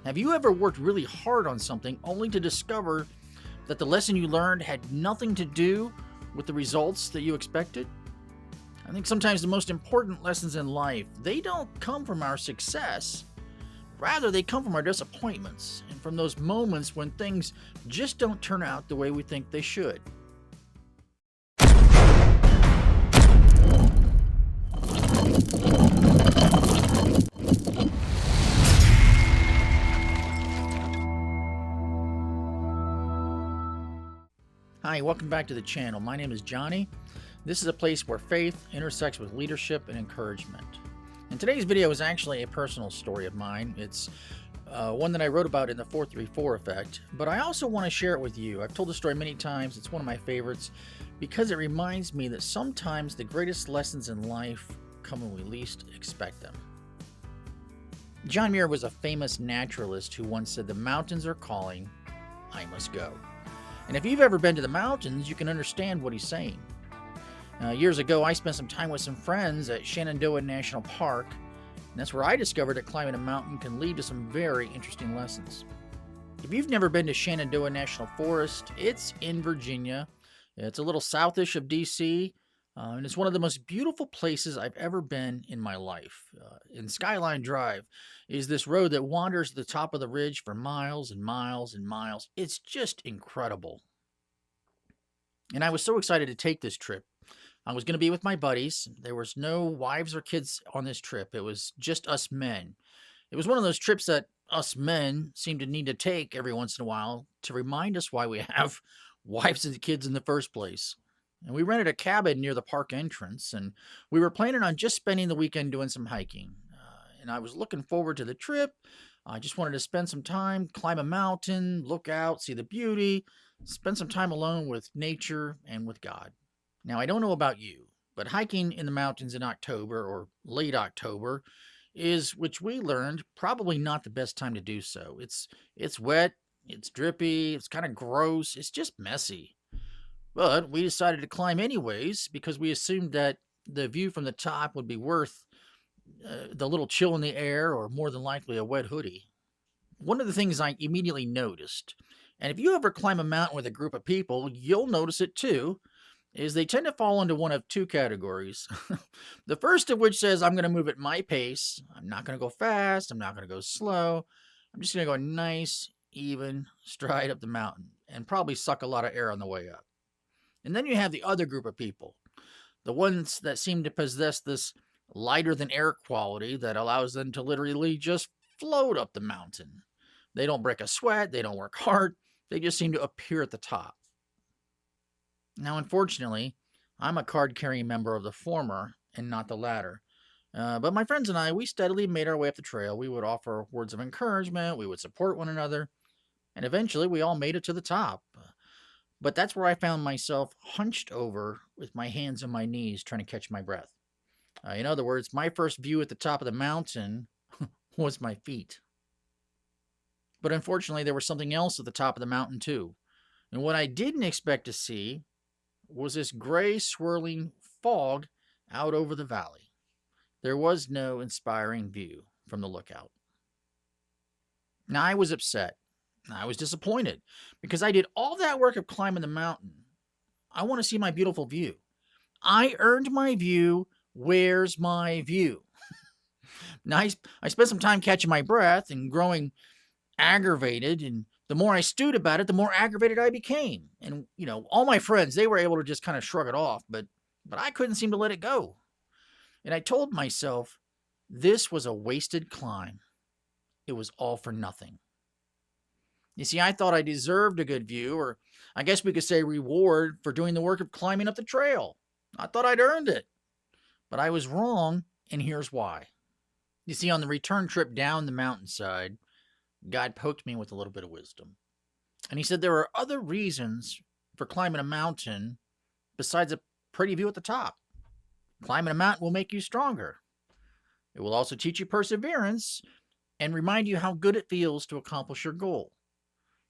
Have you ever worked really hard on something only to discover that the lesson you learned had nothing to do with the results that you expected? I think sometimes the most important lessons in life, they don't come from our success. Rather, they come from our disappointments and from those moments when things just don't turn out the way we think they should. Hi, welcome back to the channel. My name is Johnny. This is a place where faith intersects with leadership and encouragement. And today's video is actually a personal story of mine. It's one that I wrote about in the 434 effect, but I also want to share it with you. I've told the story many times. It's one of my favorites because it reminds me that sometimes the greatest lessons in life come when we least expect them. John Muir was a famous naturalist who once said, "The mountains are calling, I must go." And if you've ever been to the mountains, you can understand what he's saying. Years ago, I spent some time with some friends at Shenandoah National Park, and that's where I discovered that climbing a mountain can lead to some very interesting lessons. If you've never been to Shenandoah National Forest, it's in Virginia. It's a little southish of DC, and it's one of the most beautiful places I've ever been in my life. In Skyline Drive is this road that wanders to the top of the ridge for miles and miles and miles. It's just incredible. And I was so excited to take this trip. I was going to be with my buddies. There was no wives or kids on this trip. It was just us men. It was one of those trips that us men seem to need to take every once in a while to remind us why we have wives and kids in the first place. And we rented a cabin near the park entrance, and we were planning on just spending the weekend doing some hiking. And I was looking forward to the trip. I just wanted to spend some time, climb a mountain, look out, see the beauty, spend some time alone with nature and with God. Now, I don't know about you, but hiking in the mountains in October or late October is, which we learned, probably not the best time to do so. It's wet, it's drippy, it's kind of gross, it's just messy. But we decided to climb anyways because we assumed that the view from the top would be worth the little chill in the air or more than likely a wet hoodie. One of the things I immediately noticed, and if you ever climb a mountain with a group of people, you'll notice it too, is they tend to fall into one of two categories. The first of which says, I'm going to move at my pace. I'm not going to go fast. I'm not going to go slow. I'm just going to go nice, even stride up the mountain and probably suck a lot of air on the way up. And then you have the other group of people, the ones that seem to possess this lighter than air quality that allows them to literally just float up the mountain. They don't break a sweat. They don't work hard. They just seem to appear at the top. Now, unfortunately, I'm a card-carrying member of the former and not the latter. But my friends and I, we steadily made our way up the trail. We would offer words of encouragement. We would support one another. And eventually, we all made it to the top. But that's where I found myself hunched over with my hands on my knees trying to catch my breath. In other words, my first view at the top of the mountain was my feet. But unfortunately, there was something else at the top of the mountain too. And what I didn't expect to see was this gray swirling fog out over the valley. There was no inspiring view from the lookout. Now, I was upset. I was disappointed because I did all that work of climbing the mountain. I want to see my beautiful view. I earned my view. Where's my view? Now, I spent some time catching my breath and growing aggravated, and the more I stewed about it, the more aggravated I became. And, all my friends, they were able to just kind of shrug it off, but I couldn't seem to let it go. And I told myself, this was a wasted climb. It was all for nothing. You see, I thought I deserved a good view, or I guess we could say reward for doing the work of climbing up the trail. I thought I'd earned it. But I was wrong, and here's why. You see, on the return trip down the mountainside, God poked me with a little bit of wisdom. And he said there are other reasons for climbing a mountain besides a pretty view at the top. Climbing a mountain will make you stronger. It will also teach you perseverance and remind you how good it feels to accomplish your goal.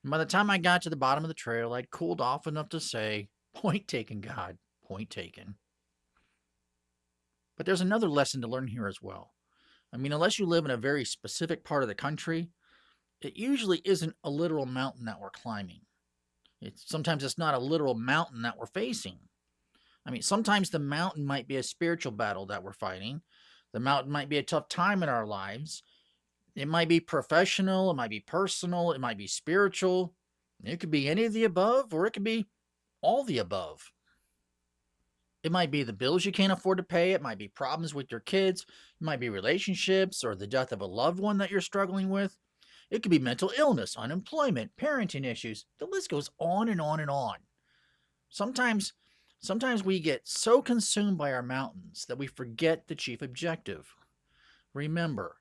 And by the time I got to the bottom of the trail, I'd cooled off enough to say, "Point taken, God, point taken." But there's another lesson to learn here as well. I mean, unless you live in a very specific part of the country, it usually isn't a literal mountain that we're climbing. Sometimes it's not a literal mountain that we're facing. I mean, sometimes the mountain might be a spiritual battle that we're fighting. The mountain might be a tough time in our lives. It might be professional, it might be personal, it might be spiritual. It could be any of the above, or it could be all the above. It might be the bills you can't afford to pay. It might be problems with your kids. It might be relationships or the death of a loved one that you're struggling with. It could be mental illness, unemployment, parenting issues. The list goes on and on and on. Sometimes we get so consumed by our mountains that we forget the chief objective. Remember,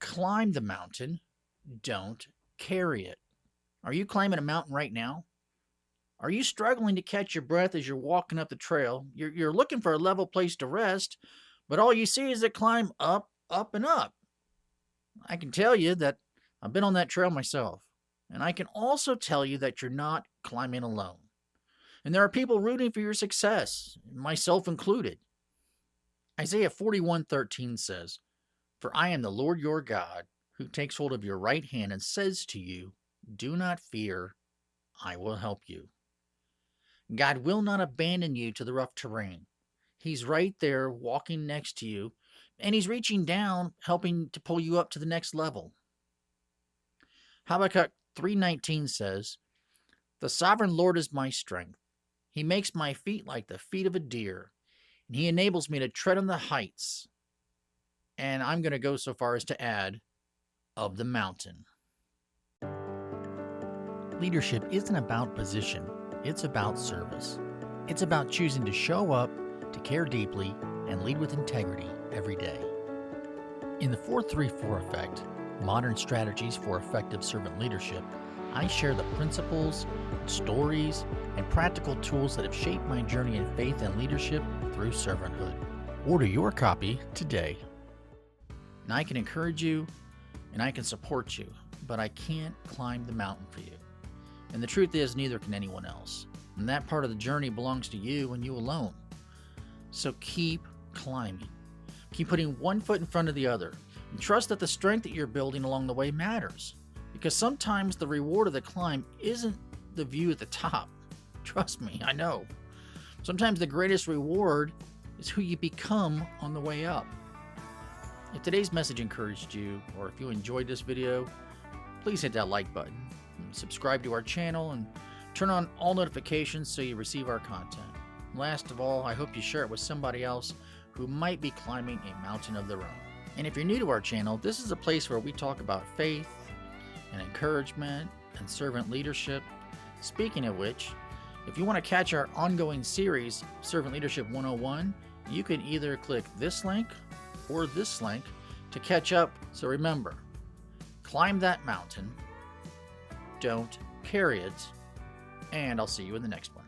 climb the mountain, don't carry it. Are you climbing a mountain right now? Are you struggling to catch your breath as you're walking up the trail? You're looking for a level place to rest, but all you see is a climb up, up, and up. I can tell you that I've been on that trail myself, and I can also tell you that you're not climbing alone. And there are people rooting for your success, myself included. Isaiah 41:13 says, "For I am the Lord your God, who takes hold of your right hand and says to you, 'Do not fear, I will help you.'" God will not abandon you to the rough terrain. He's right there walking next to you, and He's reaching down, helping to pull you up to the next level. Habakkuk 3:19 says, "The sovereign Lord is my strength. He makes my feet like the feet of a deer, and He enables me to tread on the heights." And I'm going to go so far as to add, of the mountain. Leadership isn't about position, it's about service. It's about choosing to show up, to care deeply, and lead with integrity every day. In the 4-3-4 effect, Modern Strategies for Effective Servant Leadership, I share the principles, stories, and practical tools that have shaped my journey in faith and leadership through servanthood. Order your copy today. And I can encourage you, and I can support you, but I can't climb the mountain for you. And the truth is, neither can anyone else. And that part of the journey belongs to you and you alone. So keep climbing. Keep putting one foot in front of the other. And trust that the strength that you're building along the way matters. Because sometimes the reward of the climb isn't the view at the top. Trust me, I know. Sometimes the greatest reward is who you become on the way up. If today's message encouraged you, or if you enjoyed this video, please hit that like button, and subscribe to our channel, and turn on all notifications so you receive our content. Last of all, I hope you share it with somebody else who might be climbing a mountain of their own. And if you're new to our channel, this is a place where we talk about faith and encouragement and servant leadership. Speaking of which, if you want to catch our ongoing series, Servant Leadership 101, you can either click this link or this link to catch up. So remember, climb that mountain, don't carry it, and I'll see you in the next one.